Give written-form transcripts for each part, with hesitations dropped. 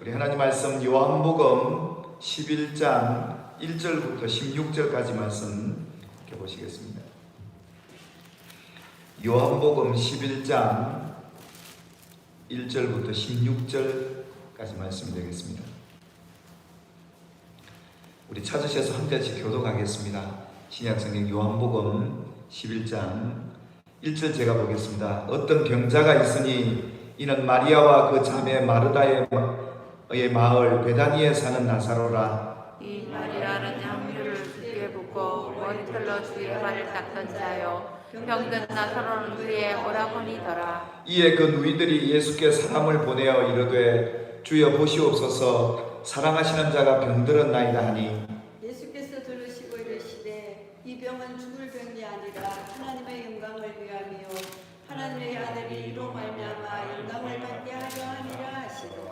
우리 하나님 말씀 요한복음 11장 1절부터 16절까지 말씀 이렇게 보시겠습니다. 요한복음 11장 1절부터 16절까지 말씀 되겠습니다. 우리 찾으셔서 한 절씩 교독하겠습니다. 신약성경 요한복음 11장 1절 제가 보겠습니다. 어떤 병자가 있으니 이는 마리아와 그 자매 마르다의 마을 베다니에 사는 나사로라. 이 마리아는 향유를 주께 붓고 머리털로 주의 발을 닦던 자요 병든 나사로는 그의 오라버니더라. 이에 그 누이들이 예수께 사람을 보내어 이르되 주여 보시옵소서 사랑하시는 자가 병들었나이다 하니 예수께서 들으시고 이르시되 이 병은 죽을 병이 아니라 하나님의 영광을 위함이요 하나님의 아들이 이로 말미암아 영광을 받게 하려 함이라 하시더라.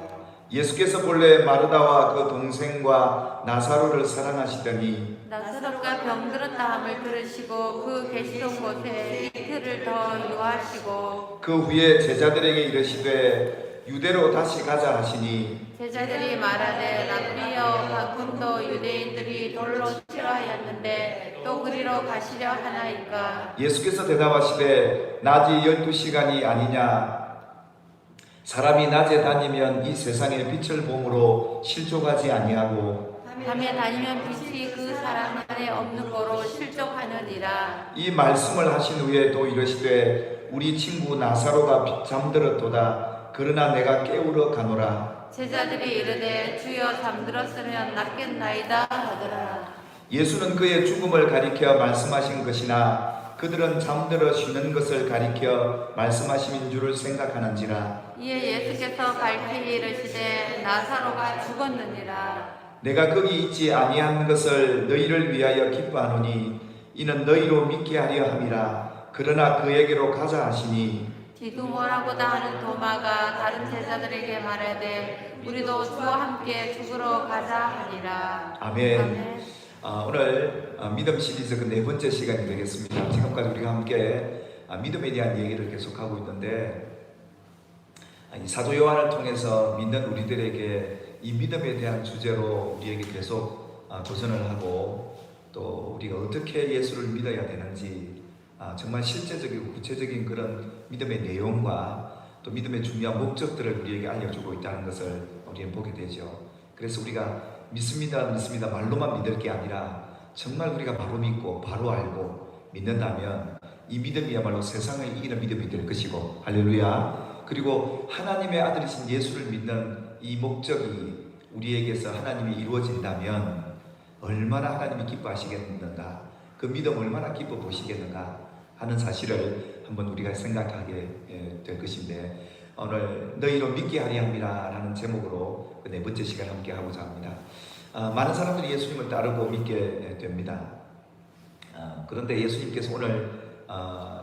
예수께서 본래 마르다와 그 동생과 나사로를 사랑하시더니 나사로가 병들었다 함을 들으시고 그 계시던 곳에 이틀을 더 유하시고 그 후에 제자들에게 이르시되 유대로 다시 가자 하시니 제자들이 말하되 납리여 방금도 유대인들이 돌로 치러하였는데 또 그리로 가시려 하나이까. 예수께서 대답하시되 낮이 12시간이 아니냐 사람이 낮에 다니면 이 세상의 빛을 보므로 실족하지 아니하고 밤에 다니면 빛이 그 사람 안에 없는 거로 실족하느니라. 이 말씀을 하신 후에 또 이르시되 우리 친구 나사로가 잠들었도다 그러나 내가 깨우러 가노라. 제자들이 이르되 주여 잠들었으면 낫겠나이다 하더라. 예수는 그의 죽음을 가리켜 말씀하신 것이나 그들은 잠들어 쉬는 것을 가리켜 말씀하심인 줄을 생각하는지라. 이에 예수께서 밝히 이르시되 나사로가 죽었느니라. 내가 거기 있지 아니한 것을 너희를 위하여 기뻐하노니 이는 너희로 믿게 하려 함이라. 그러나 그에게로 가자 하시니 디두모라고다 하는 도마가 다른 제자들에게 말하되 우리도 주와 함께 죽으러 가자 하니라. 아멘. 오늘 믿음 시리즈 그 네 번째 시간이 되겠습니다. 지금까지 우리가 함께 믿음에 대한 얘기를 계속하고 있는데 이 사도 요한을 통해서 믿는 우리들에게 이 믿음에 대한 주제로 우리에게 계속 도전을 하고 또 우리가 어떻게 예수를 믿어야 되는지 정말 실제적이고 구체적인 그런 믿음의 내용과 또 믿음의 중요한 목적들을 우리에게 알려주고 있다는 것을 우리는 보게 되죠. 그래서 우리가 믿습니다 말로만 믿을 게 아니라 정말 우리가 바로 믿고 바로 알고 믿는다면 이 믿음이야말로 세상을 이기는 믿음이 될 것이고 할렐루야. 그리고 하나님의 아들이신 예수를 믿는 이 목적이 우리에게서 하나님이 이루어진다면 얼마나 하나님이 기뻐하시겠는가, 그 믿음 얼마나 기뻐 보시겠는가 하는 사실을 한번 우리가 생각하게 될 것인데 오늘 너희로 믿게 하리 함이라 라는 제목으로 그 네 번째 시간 함께 하고자 합니다. 많은 사람들이 예수님을 따르고 믿게 됩니다. 그런데 예수님께서 오늘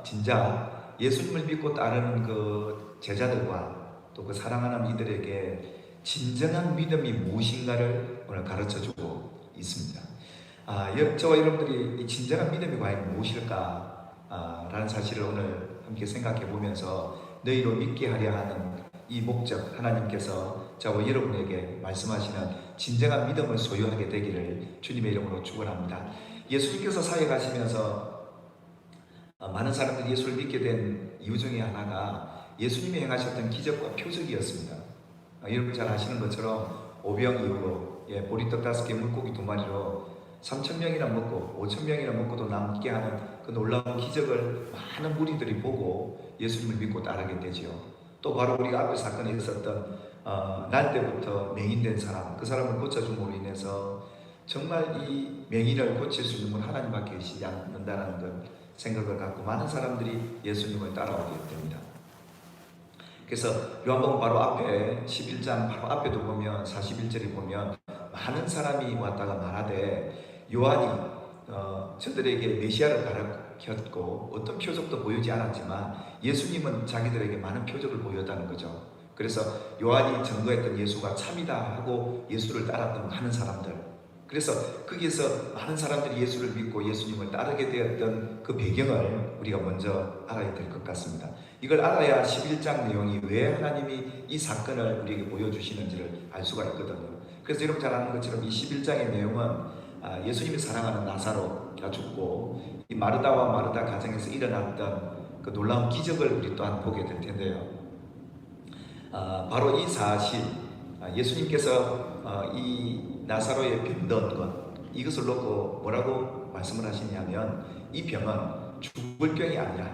진짜 예수님을 믿고 따르는 그 제자들과 또 그 사랑하는 이들에게 진정한 믿음이 무엇인가를 오늘 가르쳐주고 있습니다. 저와 여러분들이 이 진정한 믿음이 과연 무엇일까 라는 사실을 오늘 함께 생각해 보면서 너희로 믿게 하려 하는 이 목적, 하나님께서 저와 여러분에게 말씀하시는 진정한 믿음을 소유하게 되기를 주님의 이름으로 축원합니다. 예수님께서 사역하시면서 많은 사람들이 예수를 믿게 된 이유 중에 하나가 예수님이 행하셨던 기적과 표적이었습니다. 여러분 잘 아시는 것처럼 오병 이후로 보리떡 5개 물고기 2마리로 3,000명이나 먹고 5,000명이나 먹고도 남게 하는 그 놀라운 기적을 많은 무리들이 보고 예수님을 믿고 따르게 되죠. 또 바로 우리가 앞에 사건에 있었던 날 때부터 맹인된 사람, 그 사람을 고쳐줌으로 인해서 정말 이 맹인을 고칠 수 있는 분 하나님밖에 계시지 않는다는 걸 생각을 갖고 많은 사람들이 예수님을 따라오게 됩니다. 그래서 요한복음 바로 앞에 11장 바로 앞에도 보면 41절에 보면 많은 사람이 왔다가 말하되 요한이 저들에게 메시아를 가르쳤고 어떤 표적도 보이지 않았지만 예수님은 자기들에게 많은 표적을 보였다는 거죠. 그래서 요한이 증거했던 예수가 참이다 하고 예수를 따랐던 많은 사람들, 그래서 거기에서 많은 사람들이 예수를 믿고 예수님을 따르게 되었던 그 배경을 우리가 먼저 알아야 될 것 같습니다. 이걸 알아야 11장 내용이 왜 하나님이 이 사건을 우리에게 보여주시는지를 알 수가 있거든요. 그래서 여러분 잘 아는 것처럼 이 11장의 내용은 예수님이 사랑하는 나사로가 죽고 이 마르다와 마르다 가정에서 일어났던 그 놀라운 기적을 우리 또한 보게 될 텐데요. 바로 이 사실, 예수님께서 이 나사로의 병든 것, 이것을 놓고 뭐라고 말씀을 하시냐면 이 병은 죽을 병이 아니라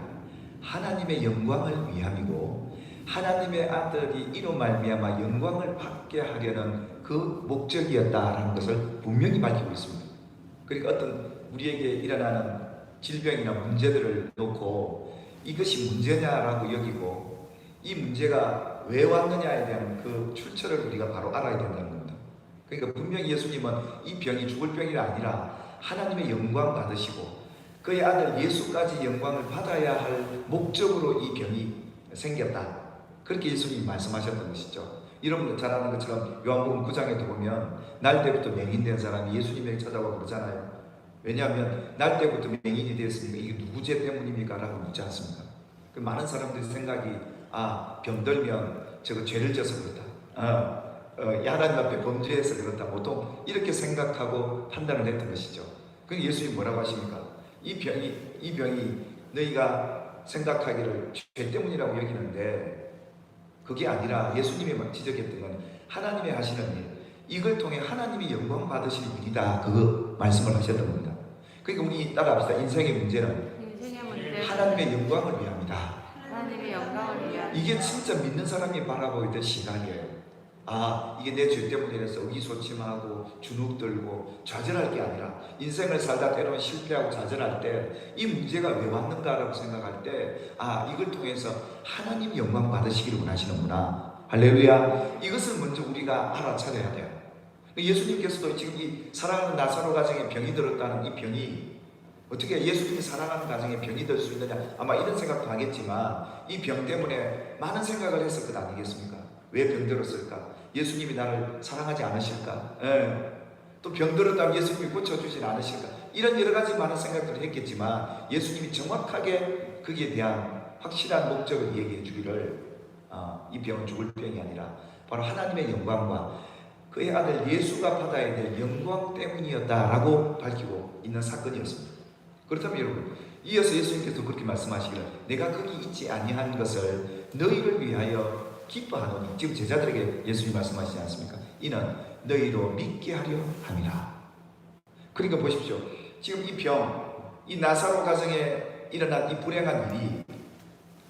하나님의 영광을 위함이고 하나님의 아들이 이로 말미암아 영광을 받게 하려는 그 목적이었다라는 것을 분명히 밝히고 있습니다. 그러니까 어떤 우리에게 일어나는 질병이나 문제들을 놓고 이것이 문제냐라고 여기고 이 문제가 왜 왔느냐에 대한 그 출처를 우리가 바로 알아야 된다는 겁니다. 그러니까 분명히 예수님은 이 병이 죽을 병이 아니라 하나님의 영광 받으시고 그의 아들 예수까지 영광을 받아야 할 목적으로 이 병이 생겼다. 그렇게 예수님이 말씀하셨던 것이죠. 여러분 잘 아는 것처럼 요한복음 9장에도 보면 날 때부터 맹인된 사람이 예수님에게 찾아와 그러잖아요. 왜냐하면 날 때부터 맹인이 되었으니까 이게 누구 죄 때문입니까? 라고 묻지 않습니까? 그 많은 사람들의 생각이 병들면 저거 죄를 져서 그렇다. 하나님 앞에 범죄해서 그렇다. 보통 이렇게 생각하고 판단을 했던 것이죠. 그럼 예수님이 뭐라고 하십니까? 이 병이 너희가 생각하기를 죄 때문이라고 여기는데 그게 아니라 예수님이 막 지적했던 건 하나님이 하시는 일, 이걸 통해 하나님이 영광 받으시는 일이다. 그 말씀을 하셨던 겁니다. 그러니까 우리 따라합시다. 인생의 문제는 하나님의 영광을 위함이다. 하나님의 영광을 위하여. 이게 진짜 믿는 사람이 바라보게 될 시각이에요. 이게 내 죄 때문이라서 의기소침하고 주눅들고 좌절할 게 아니라 인생을 살다 때로는 실패하고 좌절할 때 이 문제가 왜 왔는가라고 생각할 때 이걸 통해서 하나님 영광 받으시기를 원하시는구나. 할렐루야. 이것을 먼저 우리가 알아차려야 돼요. 예수님께서도 지금 이 사랑하는 나사로 가정에 병이 들었다는 이 병이 어떻게 예수님이 사랑하는 가정에 병이 들 수 있느냐, 아마 이런 생각도 하겠지만 이 병 때문에 많은 생각을 했을 것 아니겠습니까? 왜 병들었을까? 예수님이 나를 사랑하지 않으실까? 또 병들었다면 예수님이 고쳐주진 않으실까? 이런 여러 가지 많은 생각들을 했겠지만 예수님이 정확하게 거기에 대한 확실한 목적을 얘기해 주기를 이 병은 죽을 병이 아니라 바로 하나님의 영광과 그의 아들 예수가 받아야 될 영광 때문이었다라고 밝히고 있는 사건이었습니다. 그렇다면 여러분, 이어서 예수님께서 그렇게 말씀하시기를 내가 거기 있지 아니한 것을 너희를 위하여 기뻐하노니, 지금 제자들에게 예수님이 말씀하시지 않습니까? 이는 너희로 믿게 하려 함이라. 그러니까 보십시오. 지금 이 병, 이 나사로 가정에 일어난 이 불행한 일이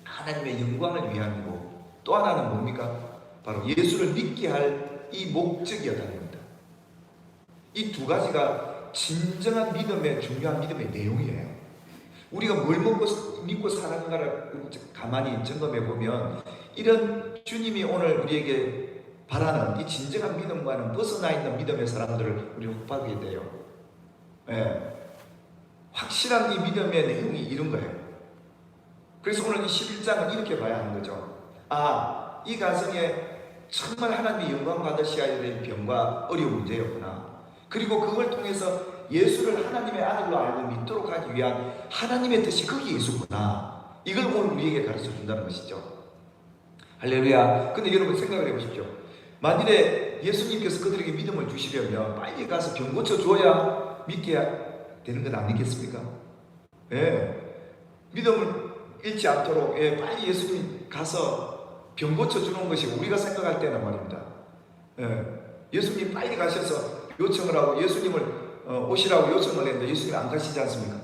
하나님의 영광을 위함이고 또 하나는 뭡니까? 바로 예수를 믿게 할 이 목적이었다는 겁니다. 이 두 가지가 진정한 믿음의 중요한 믿음의 내용이에요. 우리가 뭘 믿고 살아가는가를 가만히 점검해 보면 이런 주님이 오늘 우리에게 바라는 이 진정한 믿음과는 벗어나 있는 믿음의 사람들을 우리가 흡하게 돼요. 확실한 이 믿음의 내용이 이런 거예요. 그래서 오늘 이 11장은 이렇게 봐야 하는 거죠. 이 가정에 정말 하나님의 영광 받으셔야 될 병과 어려운 문제였구나. 그리고 그걸 통해서 예수를 하나님의 아들로 알고 믿도록 하기 위한 하나님의 뜻이 거기에 있었구나. 이걸 오늘 우리에게 가르쳐 준다는 것이죠. 할렐루야. 근데 여러분 생각을 해보십시오. 만일에 예수님께서 그들에게 믿음을 주시려면 빨리 가서 병 고쳐줘야 믿게 되는 건 아니겠습니까? 믿음을 잃지 않도록 빨리 예수님 가서 병 고쳐주는 것이 우리가 생각할 때는 말입니다. 예수님 빨리 가셔서 요청을 하고 예수님을 오시라고 요청을 했는데 예수님 안 가시지 않습니까?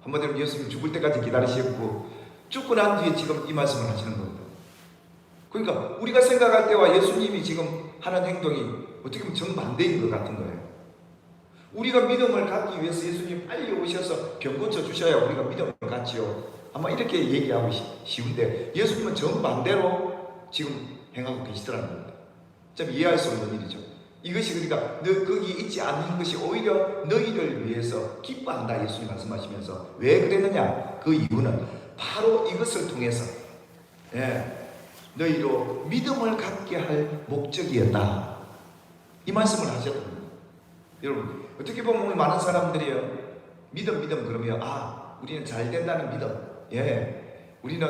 한마디로 예수님 죽을 때까지 기다리셨고 죽고 난 뒤에 지금 이 말씀을 하시는 겁니다. 그러니까 우리가 생각할 때와 예수님이 지금 하는 행동이 어떻게 보면 정반대인 것 같은 거예요. 우리가 믿음을 갖기 위해서 예수님 빨리 오셔서 병 고쳐주셔야 우리가 믿음을 갖지요. 아마 이렇게 얘기하고 쉬운데 예수님은 정반대로 지금 행하고 계시더라는 겁니다. 참 이해할 수 없는 일이죠. 이것이 그러니까 너 거기 있지 않는 것이 오히려 너희를 위해서 기뻐한다 예수님 말씀하시면서 왜 그랬느냐? 그 이유는 바로 이것을 통해서 너희로 믿음을 갖게 할 목적이었다. 이 말씀을 하셨던 겁니다. 여러분 어떻게 보면 오늘 많은 사람들이요 믿음 그러면 우리는 잘 된다는 믿음, 우리는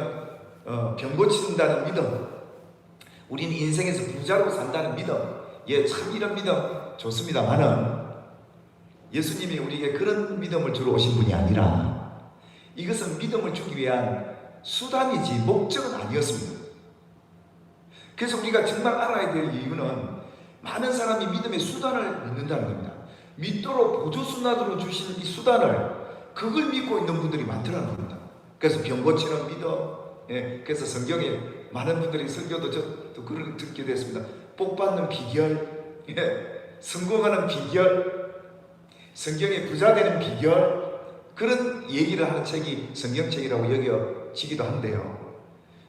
병 고친다는 믿음, 우리는 인생에서 부자로 산다는 믿음, 참 이런 믿음 좋습니다만은 예수님이 우리에게 그런 믿음을 주러 오신 분이 아니라 이것은 믿음을 주기 위한 수단이지 목적은 아니었습니다. 그래서 우리가 정말 알아야 될 이유는 많은 사람이 믿음의 수단을 믿는다는 겁니다. 믿도록 보조수단으로 주신 이 수단을 그걸 믿고 있는 분들이 많더라는 겁니다. 그래서 병 고치는 믿음, 그래서 성경에 많은 분들이 설교도 저도 그걸 듣게 됐습니다. 복 받는 비결, 성공하는 비결, 성경에 부자 되는 비결, 그런 얘기를 하는 책이 성경책이라고 여겨지기도 한데요.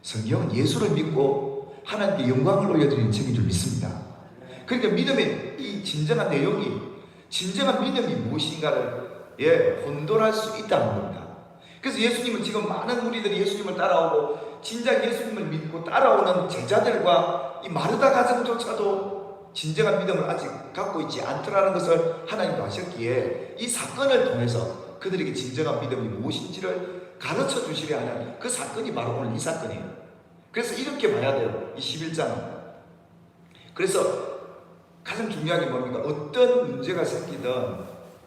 성경은 예수를 믿고 하나님께 영광을 올려드리는 책인 줄 믿습니다. 그러니까 믿음의 이 진정한 내용이 진정한 믿음이 무엇인가를 혼돈할 수 있다는 겁니다. 그래서 예수님은 지금 많은 무리들이 예수님을 따라오고 진작 예수님을 믿고 따라오는 제자들과 이 마르다 가정조차도 진정한 믿음을 아직 갖고 있지 않더라는 것을 하나님도 아셨기에 이 사건을 통해서 그들에게 진정한 믿음이 무엇인지를 가르쳐 주시려 하는 그 사건이 바로 오늘 이 사건이에요. 그래서 이렇게 봐야 돼요. 이 11장은. 그래서 가장 중요한 게 뭡니까? 어떤 문제가 생기든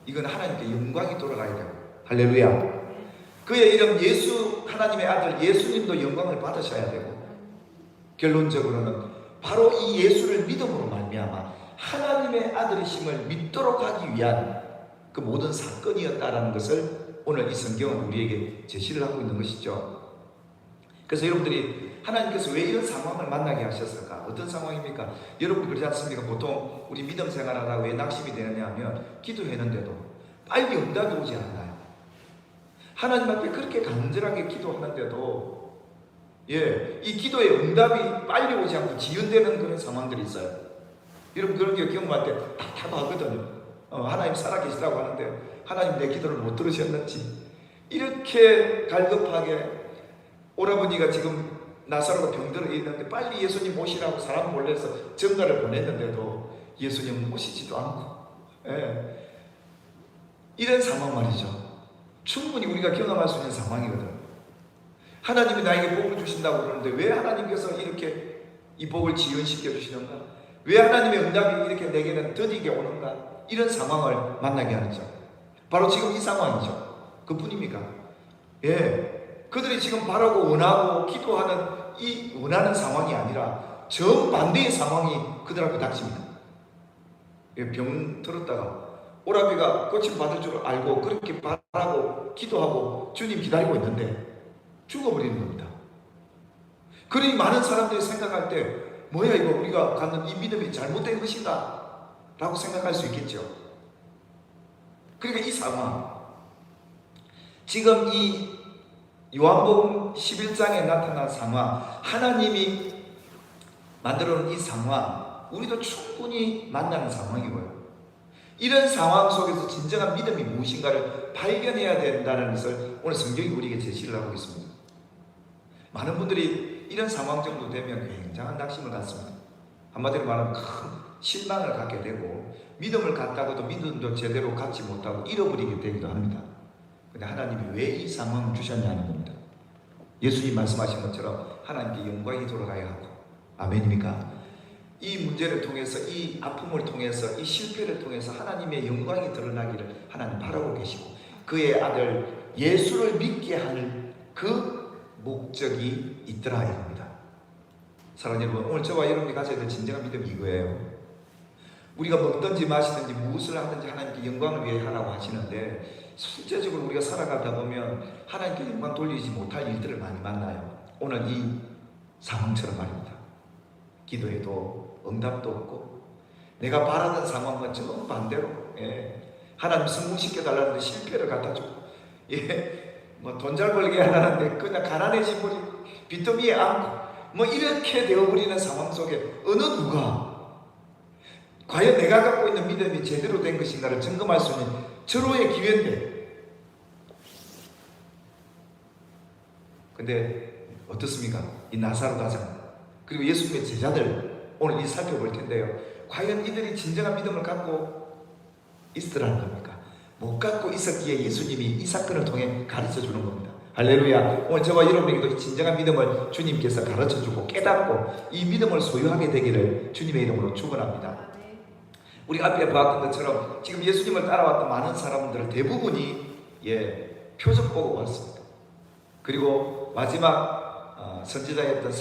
이건 하나님께 영광이 돌아가야 되고, 할렐루야. 그의 이름 예수, 하나님의 아들 예수님도 영광을 받으셔야 되고, 결론적으로는 바로 이 예수를 믿음으로 말미암아 하나님의 아들이심을 믿도록 하기 위한 그 모든 사건이었다라는 것을 오늘 이 성경은 우리에게 제시를 하고 있는 것이죠. 그래서 여러분들이 하나님께서 왜 이런 상황을 만나게 하셨을까? 어떤 상황입니까? 여러분 그러지 않습니까? 보통 우리 믿음 생활하다가 왜 낙심이 되느냐 하면 기도했는데도 빨리 응답이 오지 않나요? 하나님 앞에 그렇게 간절하게 기도하는데도 이 기도의 응답이 빨리 오지 않고 지연되는 그런 상황들이 있어요. 여러분 그런 게 경험할 때 답답하거든요. 하나님 살아계시다고 하는데 하나님 내 기도를 못 들으셨는지, 이렇게 갈급하게 오라버니가 지금 나사로가 병들어 있는데 빨리 예수님 오시라고 사람 보내서 전가를 보냈는데도 예수님 오시지도 않고, 이런 상황 말이죠. 충분히 우리가 경험할 수 있는 상황이거든. 하나님이 나에게 복을 주신다고 그러는데 왜 하나님께서 이렇게 이 복을 지연시켜 주시는가? 왜 하나님의 응답이 이렇게 내게는 더디게 오는가? 이런 상황을 만나게 하죠. 바로 지금 이 상황이죠. 그뿐입니까? 그들이 지금 바라고 원하고 기도하는 이 원하는 상황이 아니라 정반대의 상황이 그들 앞에 닥칩니다. 병 들었다가 오라비가 고침 받을 줄 알고 그렇게 바라고 기도하고 주님 기다리고 있는데 죽어버리는 겁니다. 그러니 많은 사람들이 생각할 때 뭐야 이거 우리가 갖는 이 믿음이 잘못된 것인가 라고 생각할 수 있겠죠. 그러니까 이 상황, 지금 이 요한복음 11장에 나타난 상황, 하나님이 만들어 놓은 이 상황, 우리도 충분히 만나는 상황이고요. 이런 상황 속에서 진정한 믿음이 무엇인가를 발견해야 된다는 것을 오늘 성경이 우리에게 제시를 하고 있습니다. 많은 분들이 이런 상황 정도 되면 굉장한 낙심을 갖습니다. 한마디로 말하면 큰 실망을 갖게 되고, 믿음을 갖다고도 믿음도 제대로 갖지 못하고 잃어버리게 되기도 합니다. 근데 하나님이 왜 이 상황을 주셨냐는 겁니다. 예수님 말씀하신 것처럼 하나님께 영광이 돌아가야 하고, 아멘입니까? 이 문제를 통해서, 이 아픔을 통해서, 이 실패를 통해서 하나님의 영광이 드러나기를 하나님 바라고 계시고, 그의 아들 예수를 믿게 하는 그 목적이 있더라 이겁니다. 사랑하는 여러분, 오늘 저와 여러분이 가져야 될 진정한 믿음이 이거예요. 우리가 먹든지 마시든지 무엇을 하든지 하나님께 영광을 위해 하라고 하시는데, 실제적으로 우리가 살아가다 보면 하나님께 영광 돌리지 못할 일들을 많이 만나요. 오늘 이 상황처럼 말입니다. 기도해도 응답도 없고, 내가 바라던 상황과 정반대로 하나님 성공시켜달라는데 실패를 갖다주고, 뭐 돈 잘 벌게 하라는데 그냥 가난해진 분이 빚더미에 안고, 뭐 이렇게 되어버리는 상황 속에 어느 누가 과연 내가 갖고 있는 믿음이 제대로 된 것인가를 점검할 수 있는 절호의 기회인데, 근데 어떻습니까? 이 나사로 가장 그리고 예수님의 제자들 오늘 이 살펴볼 텐데요. 과연 이들이 진정한 믿음을 갖고 있으라는 겁니까? 못 갖고 있었기에 예수님이 이 사건을 통해 가르쳐 주는 겁니다. 할렐루야. 오늘 저와 여러분에게도 이 진정한 믿음을 주님께서 가르쳐 주고 깨닫고 이 믿음을 소유하게 되기를 주님의 이름으로 축원합니다. 우리 앞에 보았던 것처럼 지금 예수님을 따라왔던 많은 사람들 대부분이 표적 보고 왔습니다. 그리고 마지막 선지자였던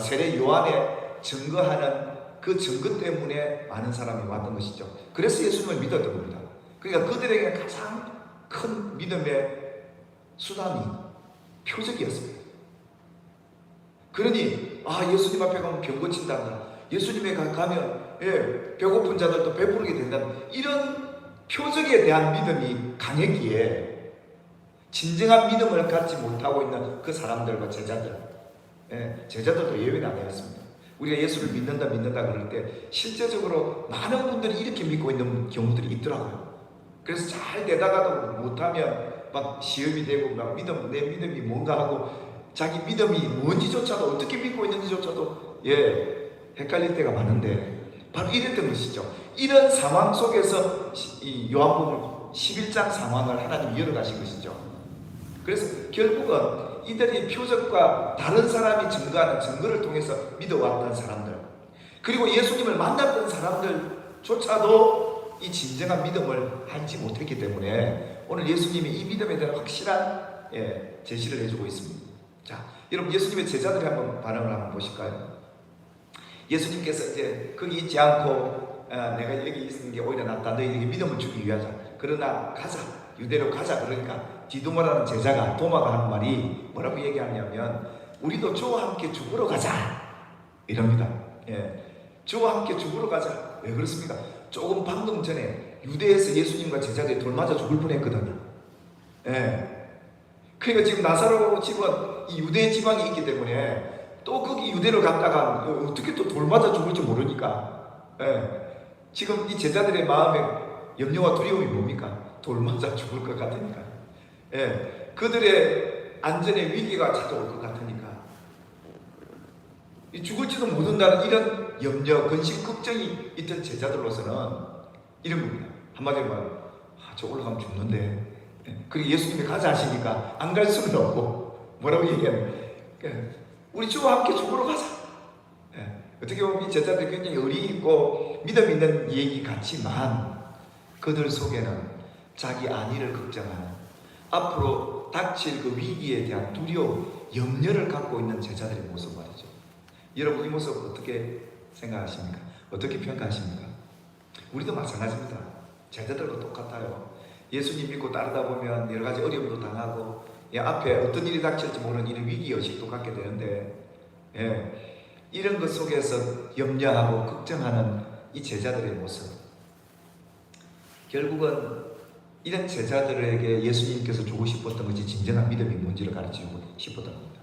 세례 요한의 증거하는 그 증거 때문에 많은 사람이 왔던 것이죠. 그래서 예수님을 믿었던 겁니다. 그러니까 그들에게 가장 큰 믿음의 수단이 표적이었습니다. 그러니 예수님 앞에 가면 병 고친단다. 예수님에 가면 배고픈 자들도 배부르게 된다. 이런 표적에 대한 믿음이 강했기에 진정한 믿음을 갖지 못하고 있는 그 사람들과 제자들도 예외가 아니었습니다. 우리가 예수를 믿는다 그럴 때 실제적으로 많은 분들이 이렇게 믿고 있는 경우들이 있더라고요. 그래서 잘 되다가도 못하면 막 시험이 되고 막 내 믿음이 뭔가 하고 자기 믿음이 뭔지조차도 어떻게 믿고 있는지조차도 헷갈릴 때가 많은데 바로 이랬던 것이죠. 이런 상황 속에서 이 요한복음 11장 상황을 하나님이 열어가신 것이죠. 그래서 결국은 이들이 표적과 다른 사람이 증거하는 증거를 통해서 믿어왔던 사람들, 그리고 예수님을 만났던 사람들조차도 이 진정한 믿음을 알지 못했기 때문에 오늘 예수님이 이 믿음에 대한 확실한 제시를 해주고 있습니다. 자, 여러분 예수님의 제자들이 한번 반응을 한번 보실까요? 예수님께서 이제 거기 있지 않고 내가 여기 있는 게 오히려 낫다. 너희에게 믿음을 주기 위하자. 그러나 가자. 유대로 가자. 그러니까 디두모라는 제자가 도마가 하는 말이 뭐라고 얘기하냐면 우리도 주와 함께 죽으러 가자. 이럽니다. 주와 함께 죽으러 가자. 왜 그렇습니까? 조금 방금 전에 유대에서 예수님과 제자들이 돌 맞아 죽을 뻔했거든요. 그러니까 지금 나사로 집은 이 유대 지방이 있기 때문에 또 거기 유대를 갔다가 어떻게 또 돌 맞아 죽을지 모르니까 지금 이 제자들의 마음에 염려와 두려움이 뭡니까? 돌 맞아 죽을 것 같으니까 그들의 안전의 위기가 찾아올 것 같으니까 죽을지도 모른다는 이런 염려, 근심, 걱정이 있던 제자들로서는 이런 겁니다. 한마디로 말하면 저 올라가면 죽는데 그리고 예수님이 가자 하시니까 안 갈 수는 없고 뭐라고 얘기하면 우리 주와 함께 죽으러 가자. 어떻게 보면 이 제자들이 굉장히 의리 있고 믿음 있는 얘기 같지만 그들 속에는 자기 안위를 걱정하는 앞으로 닥칠 그 위기에 대한 두려움, 염려를 갖고 있는 제자들의 모습 말이죠. 여러분 이 모습 어떻게 생각하십니까? 어떻게 평가하십니까? 우리도 마찬가지입니다. 제자들과 똑같아요. 예수님 믿고 따르다 보면 여러 가지 어려움도 당하고 앞에 어떤 일이 닥칠지 모르는 이런 위기의식도 갖게 되는데 이런 것 속에서 염려하고 걱정하는 이 제자들의 모습, 결국은 이런 제자들에게 예수님께서 주고 싶었던 것이 진정한 믿음이 뭔지를 가르치고 싶었던 겁니다.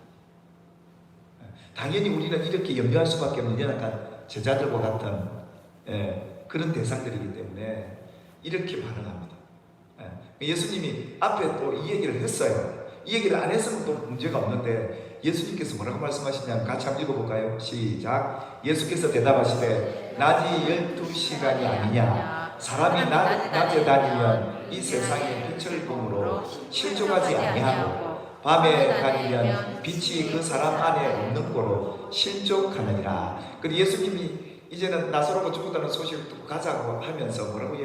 당연히 우리는 이렇게 염려할 수밖에 없는 약간 제자들과 같은 그런 대상들이기 때문에 이렇게 반응합니다. 예수님이 앞에 또 이 얘기를 했어요. 이 얘기를 안 했으면 또 문제가 없는데 예수님께서 뭐라고 말씀하시냐면 같이 한번 읽어볼까요? 시작. 예수께서 대답하시되 낮이 12시간이 아니냐 사람이 낮에 다니면 이 세상의 빛을 보므로 실족하지 아니하고 밤에 다니면 빛이 그 사람 안에 없는 거로 실족하느니라. 그리고 예수님이 이제는 나사로가 죽었다는 소식을 듣고 가자고 하면서 뭐라고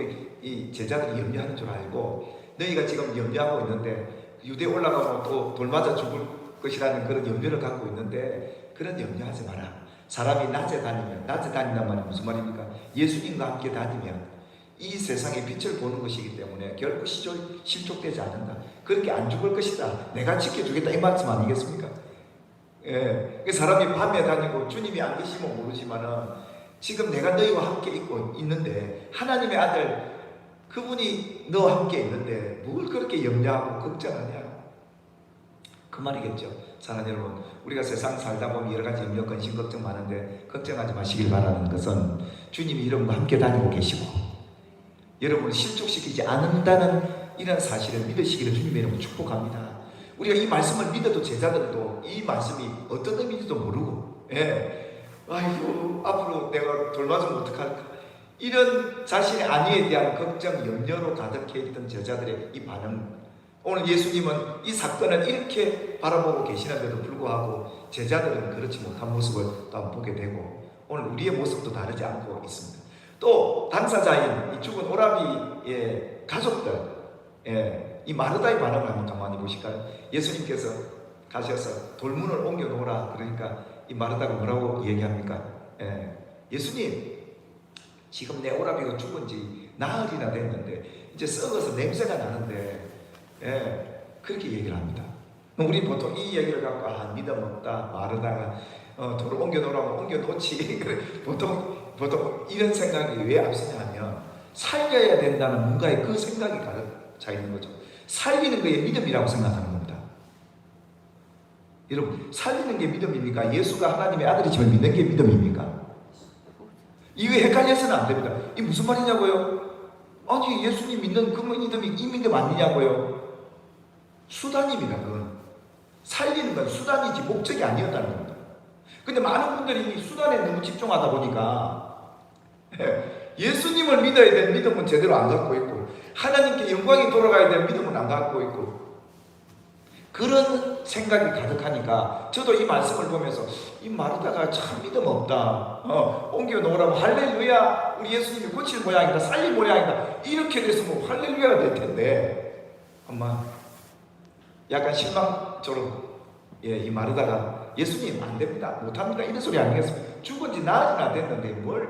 이 제자들이 염려하는 줄 알고 너희가 지금 염려하고 있는데 유대 올라가면 또 돌 맞아 죽을 것이라는 그런 염려를 갖고 있는데 그런 염려하지 마라. 사람이 낮에 다닌단 말은 무슨 말입니까? 예수님과 함께 다니면 이 세상의 빛을 보는 것이기 때문에 결코 실족되지 않는다. 그렇게 안 죽을 것이다. 내가 지켜주겠다 이 말씀 아니겠습니까? 사람이 밤에 다니고 주님이 안 계시면 모르지만은 지금 내가 너희와 함께 있는데 하나님의 아들 그분이 너와 함께 있는데 뭘 그렇게 염려하고 걱정하냐? 그 말이겠죠. 사랑하는 여러분, 우리가 세상 살다 보면 여러 가지 염려, 근심, 걱정 많은데 걱정하지 마시길 바라는 것은 주님이 여러분과 함께 다니고 계시고 여러분을 실족시키지 않는다는 이런 사실을 믿으시기를 주님의 이름으로 축복합니다. 우리가 이 말씀을 믿어도 제자들도 이 말씀이 어떤 의미인지도 모르고 아이고 앞으로 내가 돌 맞으면 어떡할까? 이런 자신의 안위에 대한 걱정, 염려로 가득해 있던 제자들의 이 반응, 오늘 예수님은 이 사건을 이렇게 바라보고 계시는데도 불구하고 제자들은 그렇지 못한 모습을 또 한번 보게 되고, 오늘 우리의 모습도 다르지 않고 있습니다. 또 당사자인 이 죽은 오라비의 가족들, 이 마르다의 반응을 한번 가만히 보실까요? 예수님께서 가셔서 돌문을 옮겨 놓으라 그러니까 이 마르다가 뭐라고 얘기합니까? 예수님, 지금 내 오라비가 죽은 지 나흘이나 됐는데 이제 썩어서 냄새가 나는데, 그렇게 얘기를 합니다. 우리 보통 이 얘기를 갖고 믿음 없다, 마르다가 돌을 옮겨 놓으라고 옮겨 놓지 보통 이런 생각이 왜 앞서냐 하면 살려야 된다는 뭔가의 그 생각이 가득 차 있는 거죠. 살리는 게 믿음이라고 생각하는 겁니다. 여러분, 살리는 게 믿음입니까? 예수가 하나님의 아들이심을 믿는 게 믿음입니까? 이게 헷갈려서는 안 됩니다. 이게 무슨 말이냐고요? 아니, 예수님 믿는 그 믿음이 이 믿음 아니냐고요? 수단입니다. 그건 살리는 건 수단이지 목적이 아니었다는 겁니다. 근데 많은 분들이 이 수단에 너무 집중하다 보니까 예수님을 믿어야 될 믿음은 제대로 안 갖고 있고, 하나님께 영광이 돌아가야 될 믿음은 안 갖고 있고, 그런 생각이 가득하니까 저도 이 말씀을 보면서 이 마르다가 참 믿음 없다, 옮겨 놓으라고 할렐루야, 우리 예수님이 고칠 모양이다, 살릴 모양이다, 이렇게 돼서 뭐 할렐루야가 될 텐데 아마 약간 실망처럼 이 마르다가 예수님 안 됩니다, 못합니다, 이런 소리 아니겠습니까? 죽은 지 나흘이나 안 됐는데 뭘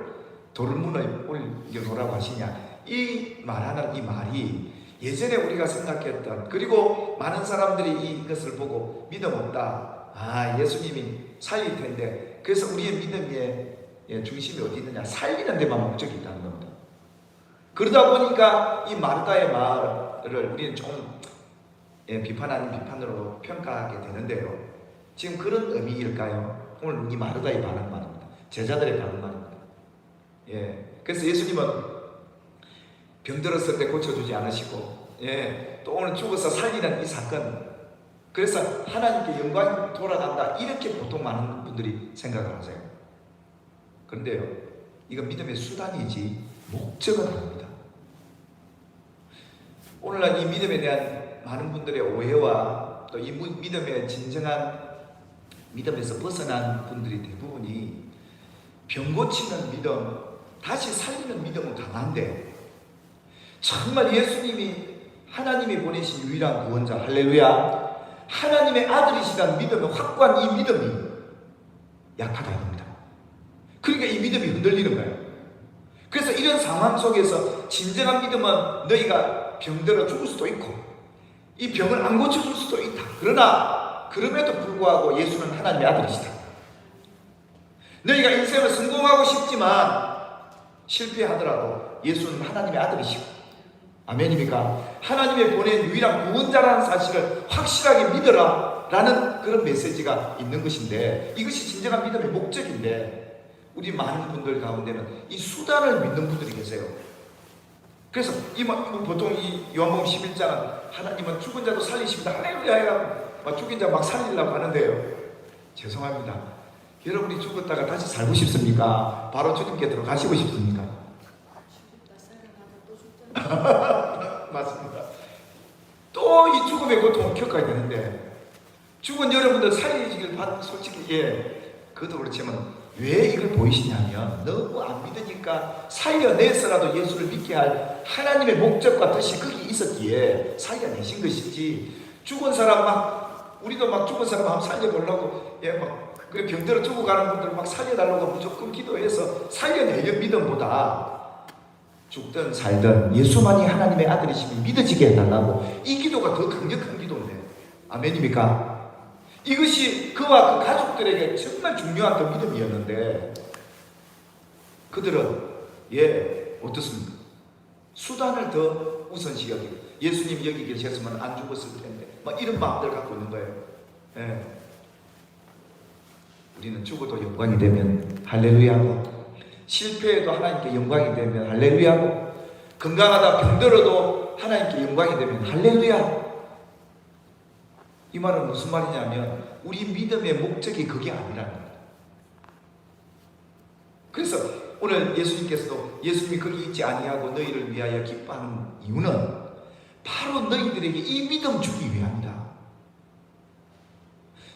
돌문을 옮겨 놓으라고 하시냐, 이 말하는 이 말이 예전에 우리가 생각했던, 그리고 많은 사람들이 이것을 보고 믿음 없다, 예수님이 살릴 텐데, 그래서 우리의 믿음의 중심이 어디 있느냐, 살리는 데만 목적이 있다는 겁니다. 그러다 보니까 이 마르다의 말을 우리는 좀 비판 아닌 비판으로 평가하게 되는데요, 지금 그런 의미일까요? 오늘 이 마르다의 반응 말입니다. 제자들의 반응 말입니다. 그래서 예수님은 병들었을 때 고쳐주지 않으시고, 또 오늘 죽어서 살리는 이 사건, 그래서 하나님께 영광이 돌아간다, 이렇게 보통 많은 분들이 생각을 하세요. 그런데요, 이건 믿음의 수단이지 목적은 아닙니다. 오늘날 이 믿음에 대한 많은 분들의 오해와 또 이 믿음의 진정한 믿음에서 벗어난 분들이 대부분이 병 고치는 믿음, 다시 살리는 믿음은 강한데, 정말 예수님이 하나님이 보내신 유일한 구원자, 할렐루야, 하나님의 아들이시다는 믿음의 확고한 이 믿음이 약하다는 겁니다. 그러니까 이 믿음이 흔들리는 거예요. 그래서 이런 상황 속에서 진정한 믿음은 너희가 병들어 죽을 수도 있고 이 병을 안 고쳐줄 수도 있다. 그러나 그럼에도 불구하고 예수는 하나님의 아들이시다. 너희가 인생을 성공하고 싶지만 실패하더라도 예수는 하나님의 아들이시고, 아멘입니까? 하나님의 보낸 유일한 구원자라는 사실을 확실하게 믿어라 라는 그런 메시지가 있는 것인데, 이것이 진정한 믿음의 목적인데, 우리 많은 분들 가운데는 이 수단을 믿는 분들이 계세요. 그래서 보통 이 요한복음 11장은 하나님은 죽은 자도 살리십니다, 할렐루야, 죽인 자 막 살리려고 하는데요, 죄송합니다, 여러분이 죽었다가 다시 살고 싶습니까? 바로 주님께 들어가시고 싶습니까? 맞습니다. 또 이 죽음의 고통을 겪어야 되는데, 죽은 여러분들 살리시길 바라는, 솔직히 그것도 그렇지만 왜 이걸 보이시냐면, 너무 안 믿으니까 살려내서라도 예수를 믿게 할 하나님의 목적과 뜻이 거기 있었기에 살려내신 것이지, 죽은 사람 우리도 죽은 사람 한번 살려보려고 그래 병들어 죽어가는 분들 살려달라고 무조건 기도해서 살려내려 믿음보다 죽든 살든 예수만이 하나님의 아들이심이 믿어지게 해달라고, 이 기도가 더 강력한 기도인데, 아멘입니까? 이것이 그와 그 가족들에게 정말 중요한 그 믿음이었는데, 그들은 어떻습니까? 수단을 더 우선시 여기고, 예수님이 여기 계셨으면 안 죽었을 텐데 이런 마음들 갖고 있는 거예요. 우리는 죽어도 영광이 되면 할렐루야고, 실패해도 하나님께 영광이 되면 할렐루야고, 건강하다 병들어도 하나님께 영광이 되면 할렐루야. 이 말은 무슨 말이냐면 우리 믿음의 목적이 그게 아니라는 거예요. 그래서 오늘 예수님께서도 예수님이 거기 있지 아니하고 너희를 위하여 기뻐하는 이유는 바로 너희들에게 이 믿음 주기 위함이다.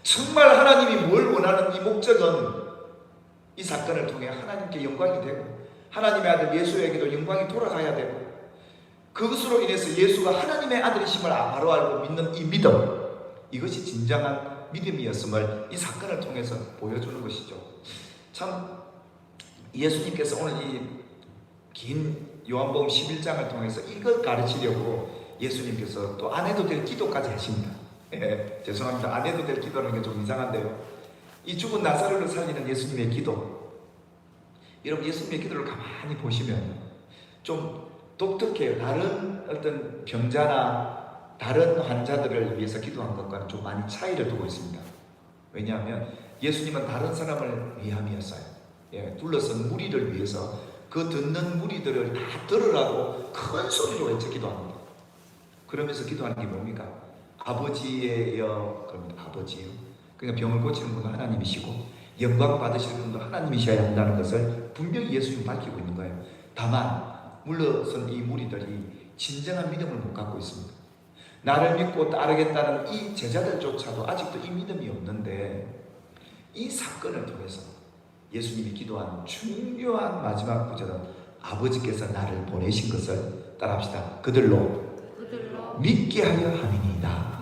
정말 하나님이 뭘 원하는 이 목적은 이 사건을 통해 하나님께 영광이 되고 하나님의 아들 예수에게도 영광이 돌아가야 되고 그것으로 인해서 예수가 하나님의 아들이심을 바로 알고 믿는 이 믿음, 이것이 진정한 믿음이었음을 이 사건을 통해서 보여주는 것이죠. 참 예수님께서 오늘 이 긴 요한복음 11장을 통해서 이걸 가르치려고 예수님께서 또 안 해도 될 기도까지 하십니다. 죄송합니다. 안 해도 될 기도는 게 좀 이상한데요. 이 죽은 나사로를 살리는 예수님의 기도, 여러분 예수님의 기도를 가만히 보시면 좀 독특해요. 다른 어떤 병자나 다른 환자들을 위해서 기도한 것과는 좀 많이 차이를 두고 있습니다. 왜냐하면 예수님은 다른 사람을 위함이었어요. 둘러선 무리를 위해서 그 듣는 무리들을 다 들으라고 큰 소리로 외쳐 기도합니다. 그러면서 기도하는 게 뭡니까? 아버지예요. 그럽니다. 아버지요. 그러니까 병을 고치는 분은 하나님이시고 영광 받으시는 분도 하나님이셔야 한다는 것을 분명히 예수님이 밝히고 있는 거예요. 다만 물러선 이 무리들이 진정한 믿음을 못 갖고 있습니다. 나를 믿고 따르겠다는 이 제자들조차도 아직도 이 믿음이 없는데 이 사건을 통해서 예수님이 기도한 중요한 마지막 구절은 아버지께서 나를 보내신 것을 따라합시다. 그들로 믿게 하려 함이니이다.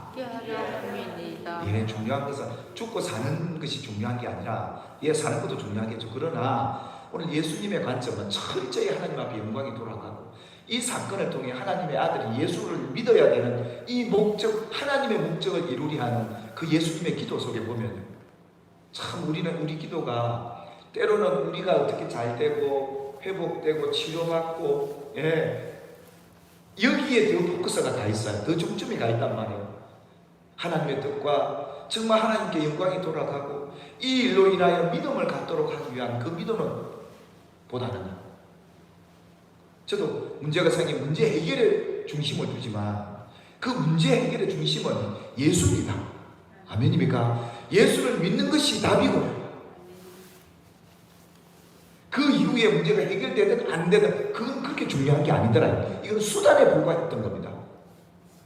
중요한 것은 죽고 사는 것이 중요한 게 아니라 사는 것도 중요하겠죠. 그러나 오늘 예수님의 관점은 철저히 하나님 앞에 영광이 돌아가고 이 사건을 통해 하나님의 아들이 예수를 믿어야 되는 이 목적, 하나님의 목적을 이루려 하는 그 예수님의 기도 속에 보면 참 우리 기도가 때로는 우리가 어떻게 잘 되고 회복되고 치료받고 여기에 더 포커스가 가 있어요. 더 중점이 가 있단 말이에요. 하나님의 뜻과 정말 하나님께 영광이 돌아가고 이 일로 인하여 믿음을 갖도록 하기 위한 그 믿음은 보다는 저도 문제가 생긴 문제 해결에 중심을 두지만 그 문제 해결의 중심은 예수입니다. 아멘입니까? 예수를 믿는 것이 답이고요. 그 이후에 문제가 해결되든 안 되든 그건 그렇게 중요한 게 아니더라요. 이건 수단에 불과했던 겁니다.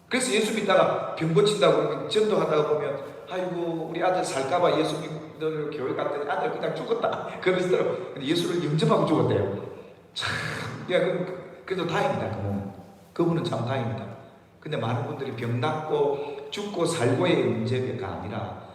그래서 예수 믿다가 병 고친다고 그러면 전도하다가 보면 아이고 우리 아들 살까봐 예수 믿는 교회 갔더니 아들 그냥 죽었다 그러시더라고요. 근데 예수를 영접하고 죽었대요. 참, 그래도 다행이다. 그분은 참 다행이다. 근데 많은 분들이 병 낫고 죽고 살고의 문제가 아니라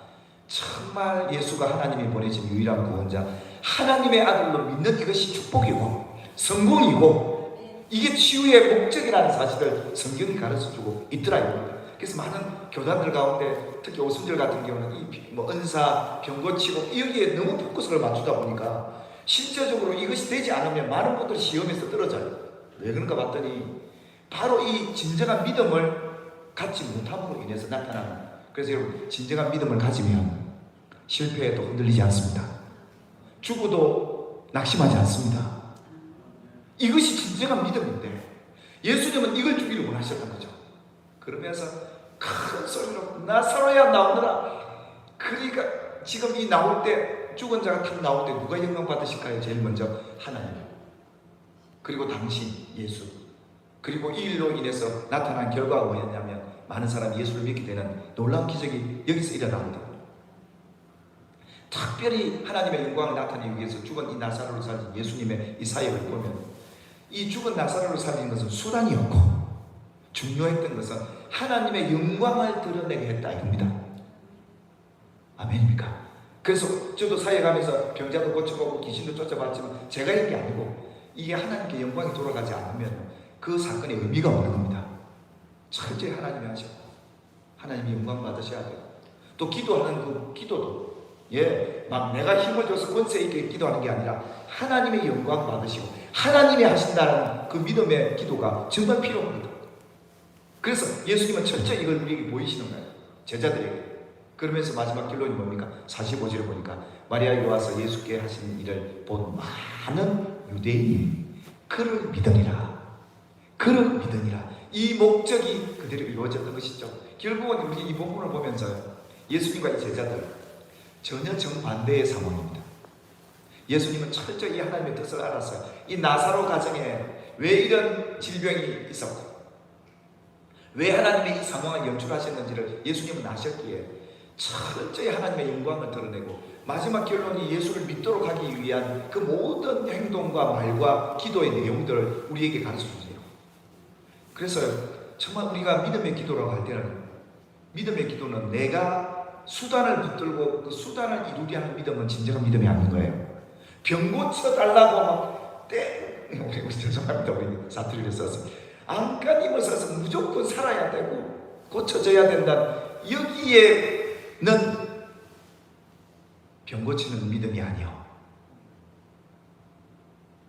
정말 예수가 하나님이 보내신 유일한 구원자 하나님의 아들로 믿는 이것이 축복이고 성공이고 이게 치유의 목적이라는 사실을 성경이 가르쳐주고 있더라고요. 그래서 많은 교단들 가운데 특히 오순절 같은 경우는 이 은사, 병 고치고 여기에 너무 포커스를 맞추다 보니까 실제적으로 이것이 되지 않으면 많은 분들이 시험에서 떨어져요. 왜 그런가 봤더니 바로 이 진정한 믿음을 갖지 못함으로 인해서 나타나는. 그래서 여러분 진정한 믿음을 가지면 실패에도 흔들리지 않습니다. 죽어도 낙심하지 않습니다. 이것이 진정한 믿음인데 예수님은 이걸 주기를 원하셨던 거죠. 그러면서 큰 소리로 나사로야 나오너라. 그러니까 지금 이 나올 때 죽은 자가 탁 나올 때 누가 영광 받으실까요? 제일 먼저 하나님, 그리고 당신 예수, 그리고 이 일로 인해서 나타난 결과가 뭐였냐면 많은 사람이 예수를 믿게 되는 놀라운 기적이 여기서 일어납니다. 특별히 하나님의 영광을 나타내기 위해서 죽은 이 나사로를 살린 예수님의 이 사역을 보면 이 죽은 나사로를 살리는 것은 수단이었고 중요했던 것은 하나님의 영광을 드러내게 했다 이겁니다. 아멘입니까? 그래서 저도 사역하면서 병자도 고쳐보고 귀신도 쫓아봤지만 제가 한 게 아니고 이게 하나님께 영광이 돌아가지 않으면 그 사건의 의미가 없는 겁니다. 철저히 하나님이 하셨고 하나님이 영광 받으셔야 돼요. 또 기도하는 그 기도도 막 내가 힘을 줘서 권세 있게 기도하는 게 아니라 하나님의 영광 받으시고 하나님이 하신다는 그 믿음의 기도가 정말 필요합니다. 그래서 예수님은 철저히 이걸 우리에게 보이시는 거예요. 제자들에게. 그러면서 마지막 결론이 뭡니까? 45절에 보니까 마리아에 와서 예수께 하신 일을 본 많은 유대인이 그를 믿으니라. 그를 믿으니라. 이 목적이 그대로 이루어졌던 것이죠. 결국은 우리 이 본문을 보면서 예수님과 이 제자들 전혀 정반대의 상황입니다. 예수님은 철저히 하나님의 뜻을 알았어요. 이 나사로 가정에 왜 이런 질병이 있었고 왜 하나님의 이 상황을 연출하셨는지를 예수님은 아셨기에 철저히 하나님의 영광을 드러내고 마지막 결론이 예수를 믿도록 하기 위한 그 모든 행동과 말과 기도의 내용들을 우리에게 가르쳐 주세요. 그래서 정말 우리가 믿음의 기도라고 할 때는 믿음의 기도는 내가 수단을 붙들고 그 수단을 이루게 하는 믿음은 진정한 믿음이 아닌 거예요. 병 고쳐달라고 막 우리 죄송합니다. 우리 사투리를 썼습니다. 안간힘을 써서 무조건 살아야 되고 고쳐져야 된다. 여기에는 병 고치는 믿음이 아니요.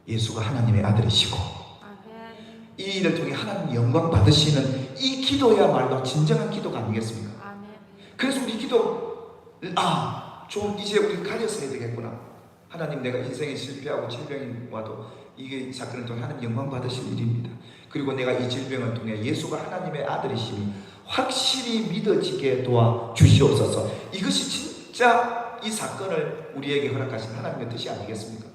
예수가 하나님의 아들이시고 아멘. 이 일을 통해 하나님 영광 받으시는 이 기도야말로 진정한 기도가 아니겠습니까? 아멘. 그래서 우리 기도를 좀 이제 우리 가렸어야 되겠구나. 하나님, 내가 인생에 실패하고 질병이 와도 이 사건을 통해 하나님 영광 받으실 일입니다. 그리고 내가 이 질병을 통해 예수가 하나님의 아들이심이 확실히 믿어지게 도와주시옵소서. 이것이 진짜 이 사건을 우리에게 허락하신 하나님의 뜻이 아니겠습니까?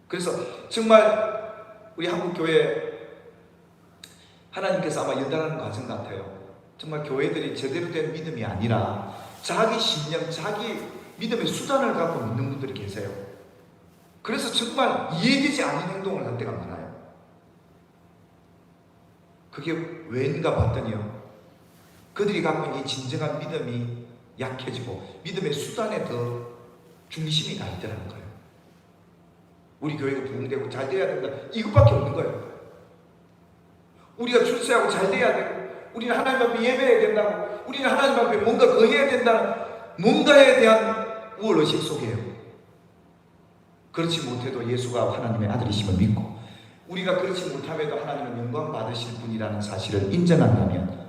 그래서 정말 우리 한국교회 하나님께서 아마 연단하는 과정 같아요. 정말 교회들이 제대로 된 믿음이 아니라 자기 신념, 자기 믿음의 수단을 갖고 믿는 분들이 계세요. 그래서 정말 이해되지 않는 행동을 할 때가 많아요. 그게 왜인가 봤더니요, 그들이 갖고 있는 이 진정한 믿음이 약해지고 믿음의 수단에 더 중심이 가 있다는 거예요. 우리 교회가 부흥되고 잘 돼야 된다, 이것밖에 없는 거예요. 우리가 출세하고 잘 돼야 되고, 우리는 하나님 앞에 예배해야 된다고, 우리는 하나님 앞에 뭔가 거해야 된다는 뭔가에 대한 우월의식 속이에요. 그렇지 못해도 예수가 하나님의 아들이심을 믿고 우리가 그렇지 못함에도 하나님은 영광 받으실 분이라는 사실을 인정한다면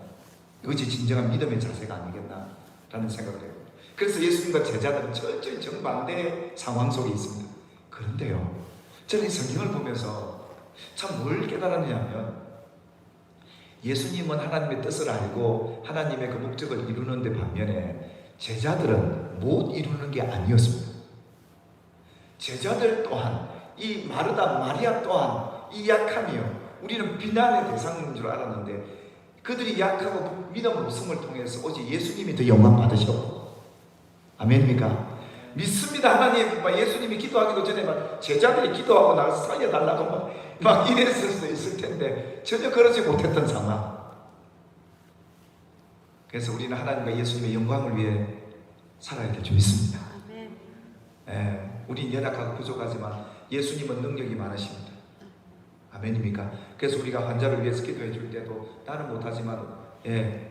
이것이 진정한 믿음의 자세가 아니겠나라는 생각을 해요. 그래서 예수님과 제자들은 철저히 정반대의 상황 속에 있습니다. 그런데요, 저는 이 성경을 보면서 참 뭘 깨달았냐면, 예수님은 하나님의 뜻을 알고 하나님의 그 목적을 이루는 데 반면에 제자들은 못 이루는 게 아니었습니다. 제자들 또한, 이 마르다 마리아 또한 이 약함이요, 우리는 비난의 대상인 줄 알았는데 그들이 약하고 믿음 없음을 통해서 오직 예수님이 더 영광 받으셨고, 아멘입니까? 믿습니다. 하나님, 예수님이 기도하기도 전에 막 제자들이 기도하고 나를 살려달라고 막 이랬을 수도 있을 텐데 전혀 그러지 못했던 상황. 그래서 우리는 하나님과 예수님의 영광을 위해 살아야 될 줄 믿습니다. 아멘. 우린 연약하고 부족하지만 예수님은 능력이 많으십니다. 아멘입니까? 그래서 우리가 환자를 위해서 기도해 줄 때도 나는 못하지만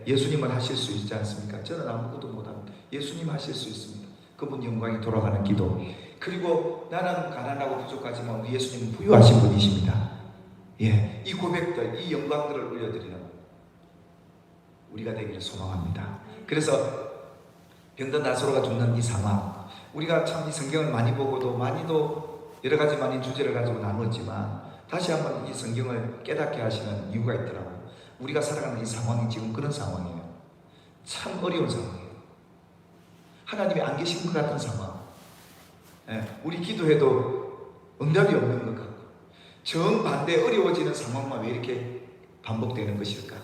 예수님은 하실 수 있지 않습니까? 저는 아무것도 못합니다. 예수님 하실 수 있습니다. 그분 영광이 돌아가는 기도. 그리고 나는 가난하고 부족하지만 우리 예수님은 부유하신 분이십니다. 이 고백들, 이 영광들을 올려드리는 우리가 되기를 소망합니다. 그래서 병든 나사로가 죽는 이 상황, 우리가 참 이 성경을 많이 보고도 많이도 여러 가지 많은 주제를 가지고 나눴지만 다시 한번 이 성경을 깨닫게 하시는 이유가 있더라고요. 우리가 살아가는 이 상황이 지금 그런 상황이에요. 참 어려운 상황이에요. 하나님이 안 계신 것 같은 상황. 우리 기도해도 응답이 없는 것 같고, 정반대 어려워지는 상황만 왜 이렇게 반복되는 것일까?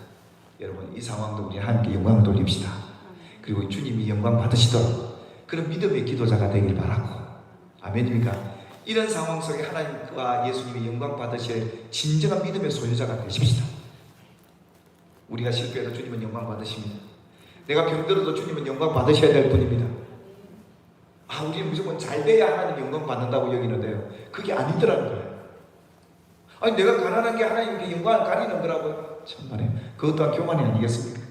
여러분, 이 상황도 우리 하나님께 영광을 돌립시다. 그리고 주님이 영광 받으시도록 그런 믿음의 기도자가 되길 바라고, 아멘입니까? 이런 상황 속에 하나님과 예수님이 영광 받으실 진정한 믿음의 소유자가 되십시다. 우리가 실패해도 주님은 영광 받으십니다. 내가 병들어도 주님은 영광 받으셔야 될 분입니다. 우리는 무조건 잘 돼야 하나님 영광 받는다고 여기는데요, 그게 아니더라는 거예요. 아니, 내가 가난한 게 하나님께 영광을 가리는 거라고요? 참말이에요. 그것 또한 교만이 아니겠습니까?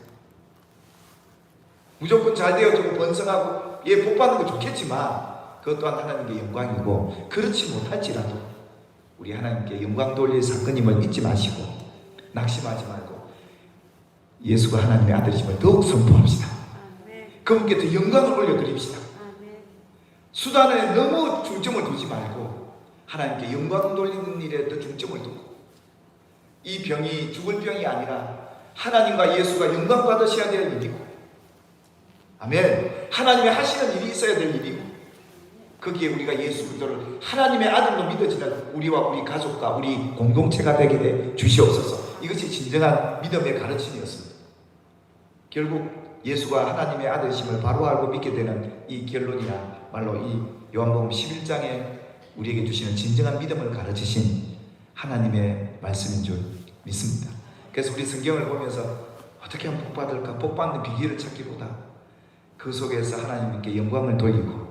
무조건 잘 되어지고 번성하고 복 받는 거 좋겠지만 그것 또한 하나님께 영광이고, 그렇지 못할지라도 우리 하나님께 영광 돌릴 사건임을 잊지 마시고 낙심하지 말고 예수가 하나님의 아들이심을 더욱 선포합시다. 그분께 더 영광을 올려드립시다. 수단에 너무 중점을 두지 말고 하나님께 영광 돌리는 일에 더 중점을 두고, 이 병이 죽을 병이 아니라 하나님과 예수가 영광 받으셔야 될 일이고, 아멘, 하나님이 하시는 일이 있어야 될 일이고, 거기에 우리가 예수 그리스도를 하나님의 아들로 믿어지는 우리와 우리 가족과 우리 공동체가 되게 해 주시옵소서. 이것이 진정한 믿음의 가르침이었습니다. 결국 예수가 하나님의 아들심을 바로 알고 믿게 되는 이 결론이야말로 이 요한복음 11장에 우리에게 주시는 진정한 믿음을 가르치신 하나님의 말씀인 줄 믿습니다. 그래서 우리 성경을 보면서 어떻게 하면 복받을까? 복받는 비결을 찾기보다 그 속에서 하나님께 영광을 돌리고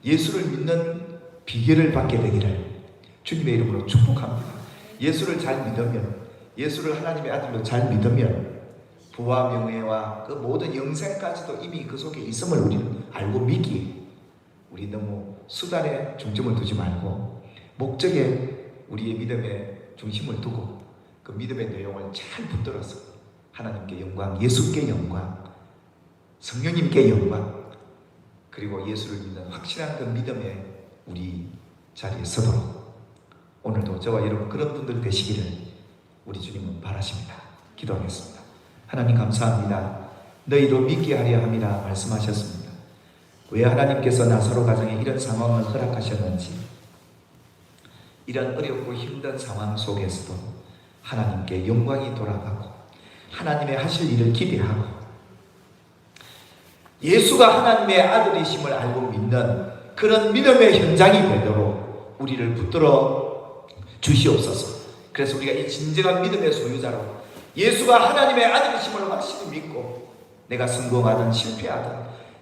예수를 믿는 비결을 받게 되기를 주님의 이름으로 축복합니다. 예수를 잘 믿으면, 예수를 하나님의 아들로 잘 믿으면 부와 명예와 그 모든 영생까지도 이미 그 속에 있음을 우리는 알고 믿기에 우리 너무 수단에 중점을 두지 말고 목적에 우리의 믿음의 중심을 두고 그 믿음의 내용을 잘 붙들어서 하나님께 영광, 예수께 영광, 성령님께 영광, 그리고 예수를 믿는 확실한 그 믿음의 우리 자리에 서도록 오늘도 저와 여러분 그런 분들 되시기를 우리 주님은 바라십니다. 기도하겠습니다. 하나님 감사합니다. 너희도 믿게 하려 함이라 말씀하셨습니다. 왜 하나님께서 나사로 가정에 이런 상황을 허락하셨는지, 이런 어렵고 힘든 상황 속에서도 하나님께 영광이 돌아가고 하나님의 하실 일을 기대하고 예수가 하나님의 아들이심을 알고 믿는 그런 믿음의 현장이 되도록 우리를 붙들어 주시옵소서. 그래서 우리가 이 진정한 믿음의 소유자로 예수가 하나님의 아들이심을 확실히 믿고 내가 성공하든 실패하든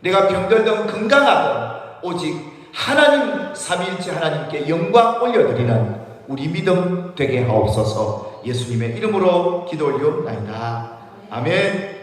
내가 병들든 건강하든 오직 하나님 삼위일체 하나님께 영광 올려드리는 우리 믿음 되게 하옵소서. 예수님의 이름으로 기도 올리옵나이다. 아멘.